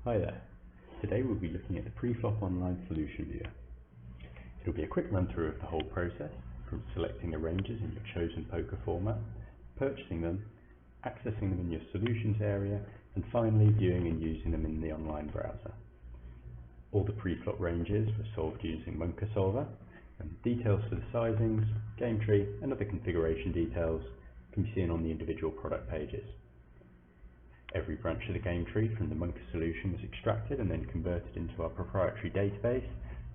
Hi there. Today we'll be looking at the Preflop Online Solution Viewer. It'll be a quick run through of the whole process, from selecting the ranges in your chosen poker format, purchasing them, accessing them in your solutions area, and finally viewing and using them in the online browser. All the Preflop ranges were solved using Monka Solver, and details for the sizings, game tree, and other configuration details can be seen on the individual product pages. Every branch of the game tree from the Monka solution was extracted and then converted into our proprietary database,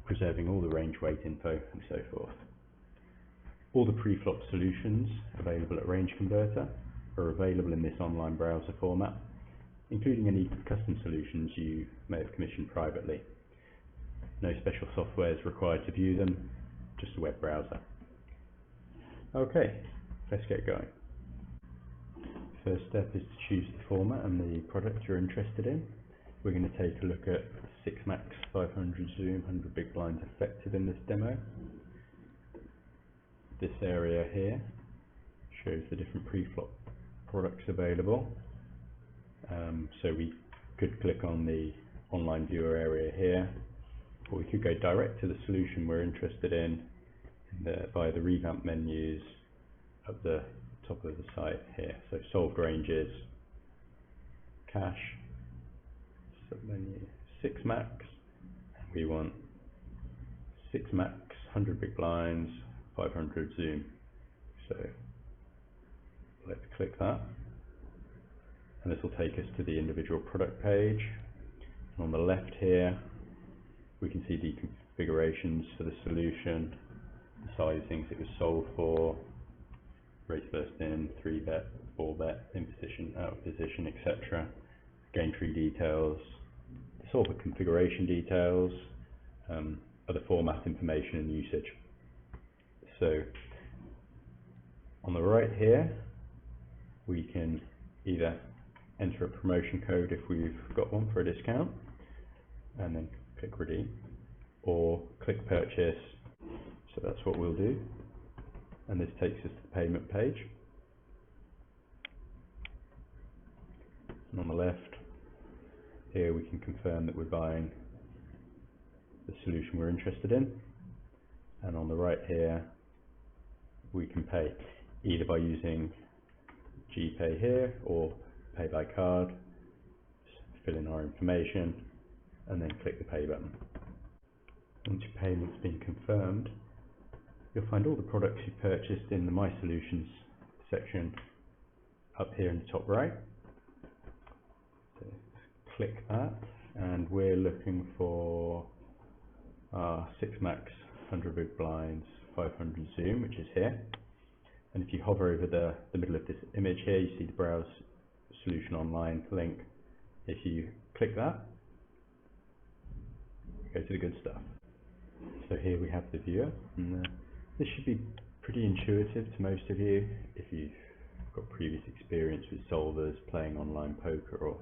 preserving all the range weight info and so forth. All the Preflop solutions available at RangeConverter are available in this online browser format, including any custom solutions you may have commissioned privately. No special software is required to view them, just a web browser. Okay, let's get going. First step is to choose the format and the product you're interested in. We're going to take a look at 6 max 500 zoom 100 big blinds effective in this demo. This area here shows the different Preflop products available. So we could click on the online viewer area here, or we could go direct to the solution we're interested in via the revamp menus at the top of the site here. So solved ranges, cache, submenu 6 max, and we want 6 max 100 big blinds 500 zoom. So let's click that, and this will take us to the individual product page. And on the left here we can see the configurations for the solution, the sizings it was sold for, raise first in, 3-bet, 4-bet, in position, out of position, etc. Game tree details, the solver configuration details, other format information and usage. So on the right here we can either enter a promotion code if we've got one for a discount and then click redeem, or click purchase. So that's what we'll do, and this takes us to the payment page. And on the left here we can confirm that we're buying the solution we're interested in, and on the right here we can pay either by using GPay here or pay by card. Just fill in our information and then click the pay button. Once your payment's been confirmed, you'll find all the products you purchased in the My Solutions section up here in the top right. So click that, and we're looking for 6 max 100 big blinds 500 zoom, which is here. And if you hover over the middle of this image here, you see the Browse Solution Online link. If you click that, go to the good stuff. So here we have the viewer, and this should be pretty intuitive to most of you if you've got previous experience with solvers, playing online poker, or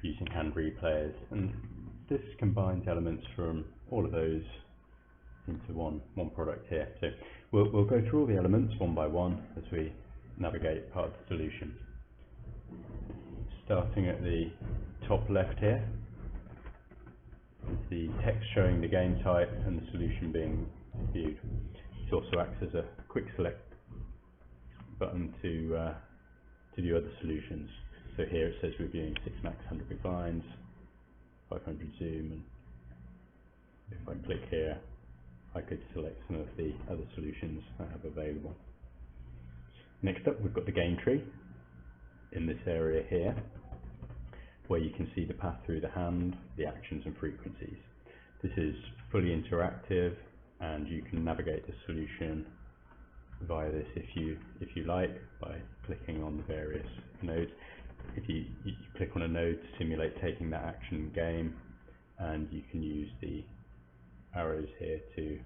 using hand replayers. And this combines elements from all of those into one product here. So we'll go through all the elements one by one as we navigate part of the solution. Starting at the top left here, the text showing the game type and the solution being viewed. It also acts as a quick select button to view other solutions. So here it says we're viewing 6 max 100 big blinds, 500 zoom, and if I click here I could select some of the other solutions I have available. Next up we've got the game tree in this area here, where you can see the path through the hand, the actions and frequencies. This is fully interactive, and you can navigate the solution via this if you like, by clicking on the various nodes. If you click on a node to simulate taking that action in game, and you can use the arrows here to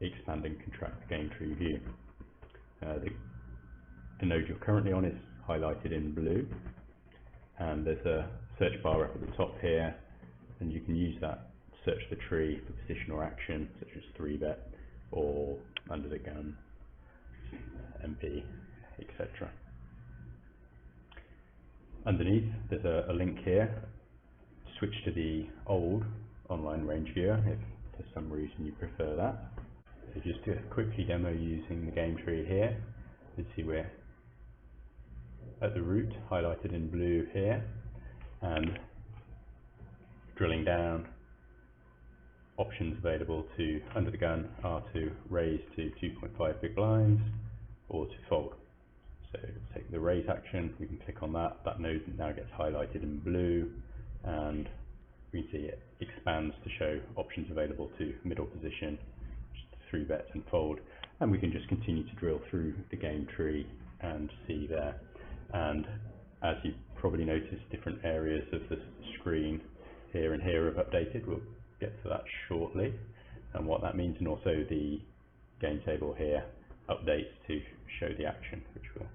expand and contract the game tree view. The node you're currently on is highlighted in blue, and there's a search bar up at the top here, and you can use that to search the tree for position or action, such as 3-bet or under the gun, MP, etc. Underneath there's a link here switch to the old online range viewer if for some reason you prefer that. So just to quickly demo using the game tree here, you see we're at the root highlighted in blue here, and drilling down, options available to under the gun are to raise to 2.5 big blinds or to fold. So take the raise action, we can click on that. That node now gets highlighted in blue, and we can see it expands to show options available to middle position, 3-bet and fold. And we can just continue to drill through the game tree and see there. And as you probably noticed, different areas of the screen here and here have updated. We'll get to that shortly, and what that means, and also the game table here updates to show the action, which we'll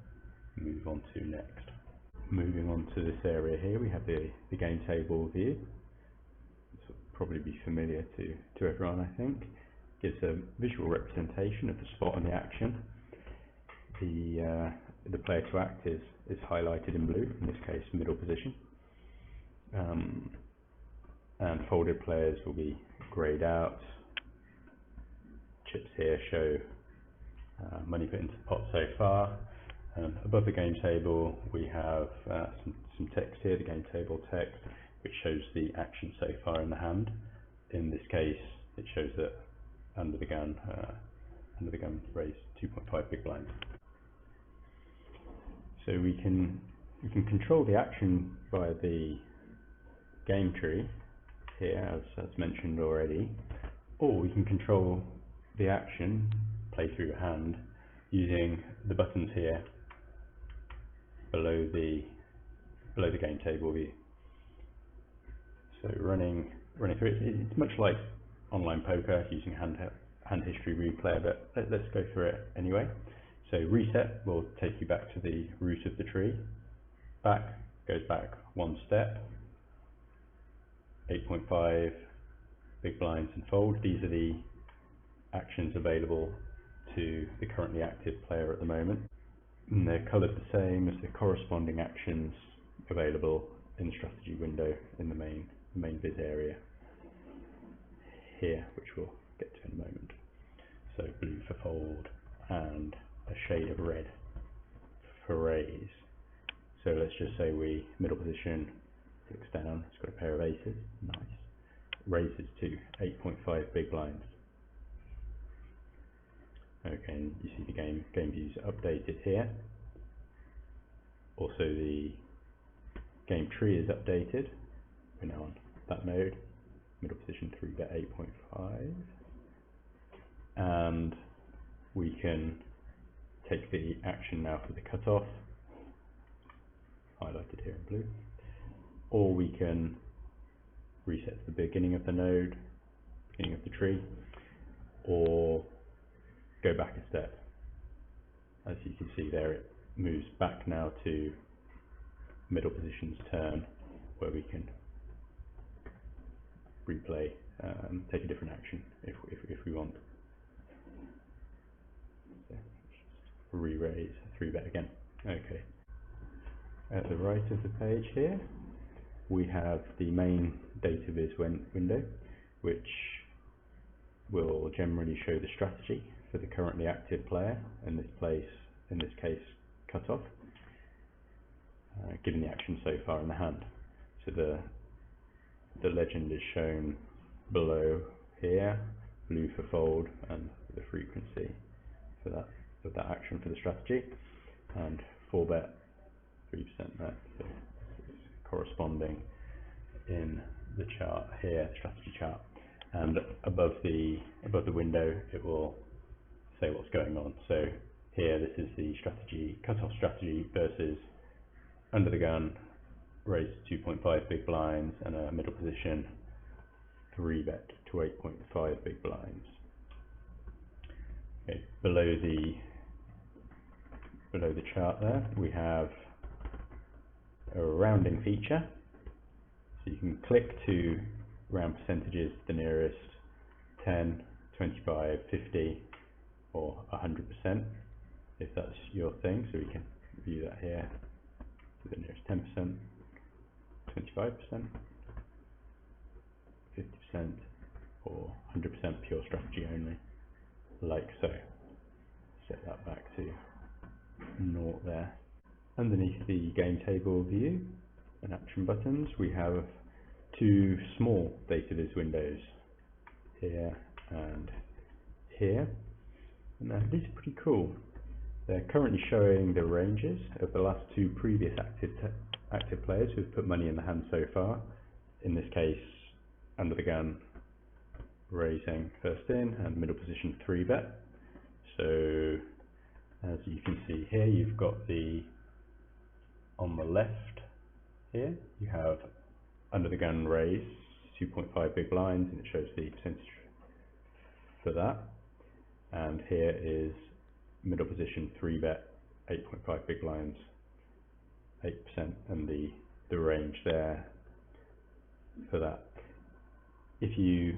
move on to next. Moving on to this area here, we have the game table view. This will probably be familiar to everyone, I think. Gives a visual representation of the spot and the action. The player to act is highlighted in blue, in this case middle position. And folded players will be grayed out. Chips here show money put into the pot so far. And above the game table we have some text here, the game table text, which shows the action so far in the hand. In this case it shows that under the gun raised 2.5 big blinds. So we can control the action via the game tree here, as mentioned already, or we can control the action, play through your hand, using the buttons here below the game table view. So running through it's much like online poker using hand history replayer, but let's go through it anyway. So reset will take you back to the root of the tree. Back goes back one step. 8.5 big blinds and fold. These are the actions available to the currently active player at the moment, and they're coloured the same as the corresponding actions available in the strategy window in the main viz area here, which we'll get to in a moment. So blue for fold and a shade of red for raise. So let's just say we middle position, clicks down, it's got a pair of aces, nice. Raises to 8.5 big blinds. Okay, and you see the game views updated here. Also the game tree is updated. We're now on that node, middle position 3-bet 8.5. And we can take the action now for the cutoff, highlighted here in blue, or we can reset to the beginning of the node, beginning of the tree, or go back a step. As you can see there, it moves back now to middle position's turn, where we can replay, take a different action if we want. So re-raise, 3-bet again. Okay. At the right of the page here, we have the main data viz window, which will generally show the strategy for the currently active player, in this case cutoff, given the action so far in the hand. So the legend is shown below here, blue for fold and the frequency for that action for the strategy, and 4-bet 3% there. So it's corresponding in the chart here, strategy chart, and above the window it will say what's going on. So here, this is the strategy, cutoff strategy versus under the gun, raise 2.5 big blinds and a middle position 3-bet to 8.5 big blinds. Okay, below the chart there, we have a rounding feature. So you can click to round percentages to the nearest 10, 25, 50, or 100%, if that's your thing. So we can view that here to the nearest 10%, 25%, 50% or 100% pure strategy only, like so. Set that back to 0 there. Underneath the game table view and action buttons, we have 2 small data viz windows here and here, and these are pretty cool. They're currently showing the ranges of the last 2 previous active players who've put money in the hand so far. In this case, under the gun raising first in and middle position 3-bet. So as you can see here, you've got on the left here, you have under the gun raise 2.5 big blinds, and it shows the percentage for that. And here is middle position 3-bet 8.5 big blinds, 8%, and the range there for that. If you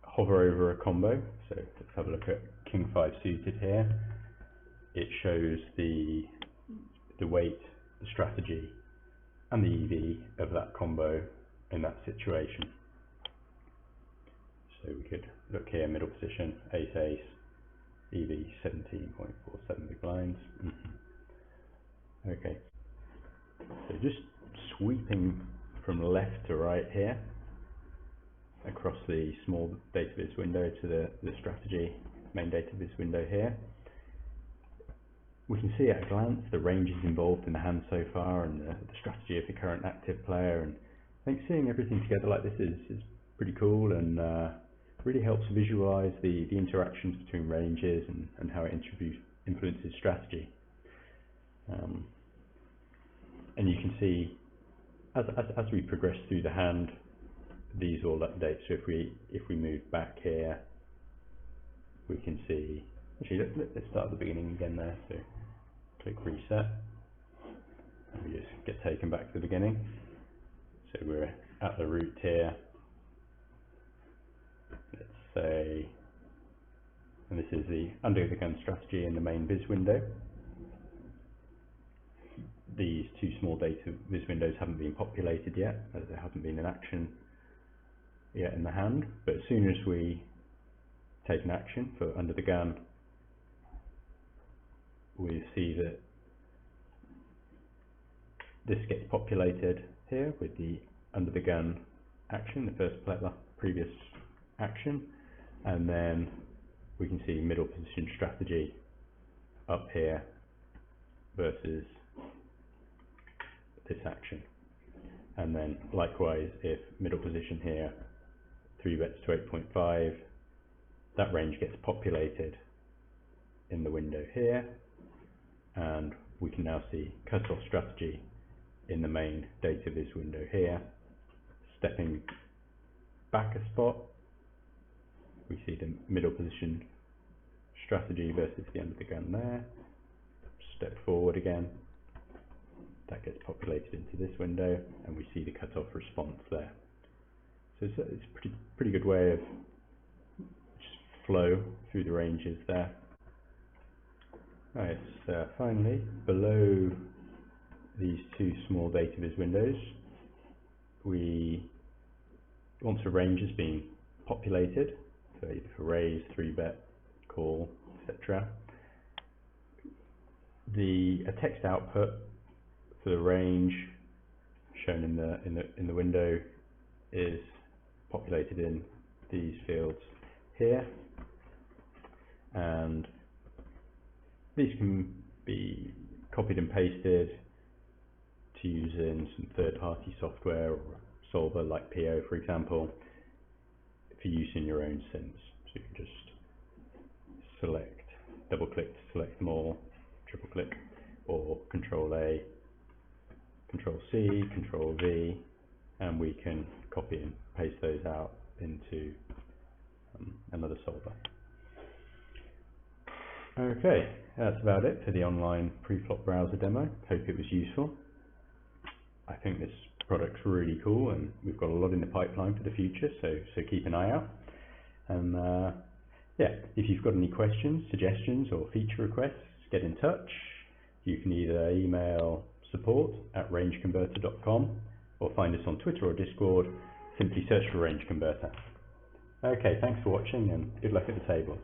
hover over a combo, so let's have a look at King 5 suited here, it shows the weight, the strategy, and the EV of that combo in that situation. So we could look here, middle position, ace ace, EV 17.47 big blinds. Okay, so just sweeping from left to right here, across the small data viz window to the strategy main data viz window here, we can see at a glance the ranges involved in the hand so far and the strategy of the current active player. And I think seeing everything together like this is pretty cool, and really helps visualize the interactions between ranges and how it influences strategy. And you can see as we progress through the hand, these all update. So if we move back here, we can see, actually let's start at the beginning again there. So click reset, and we just get taken back to the beginning. So we're at the root here, let's say, and this is the under the gun strategy in the main viz window. These 2 small data viz windows haven't been populated yet, as there hasn't been an action yet in the hand, but as soon as we take an action for under the gun, we see that this gets populated here with the under the gun action, the previous action, and then we can see middle position strategy up here versus this action. And then likewise, if middle position here 3-bets to 8.5, that range gets populated in the window here, and we can now see cutoff strategy in the main data viz window here. Stepping back a spot, we see the middle position strategy versus the under the gun there. Step forward again, that gets populated into this window, and we see the cutoff response there. So it's a pretty good way of just flow through the ranges there. Right, so finally, below these 2 small data viz windows, once a range has been populated, so either for raise, 3-bet, call, etc., a text output for the range shown in the window is populated in these fields here, and these can be copied and pasted to use in some third-party software or solver like PO, for example, for use in your own sims. So you can just select, double-click to select them all, triple-click, or Control-A, Control-C, Control-V, and we can copy and paste those out into another solver. Okay, that's about it for the online Preflop browser demo. Hope it was useful. I think this product's really cool, and we've got a lot in the pipeline for the future, so keep an eye out. And yeah, if you've got any questions, suggestions, or feature requests, get in touch. You can either email support@rangeconverter.com or find us on Twitter or Discord simply search for RangeConverter. Okay, thanks for watching and good luck at the tables.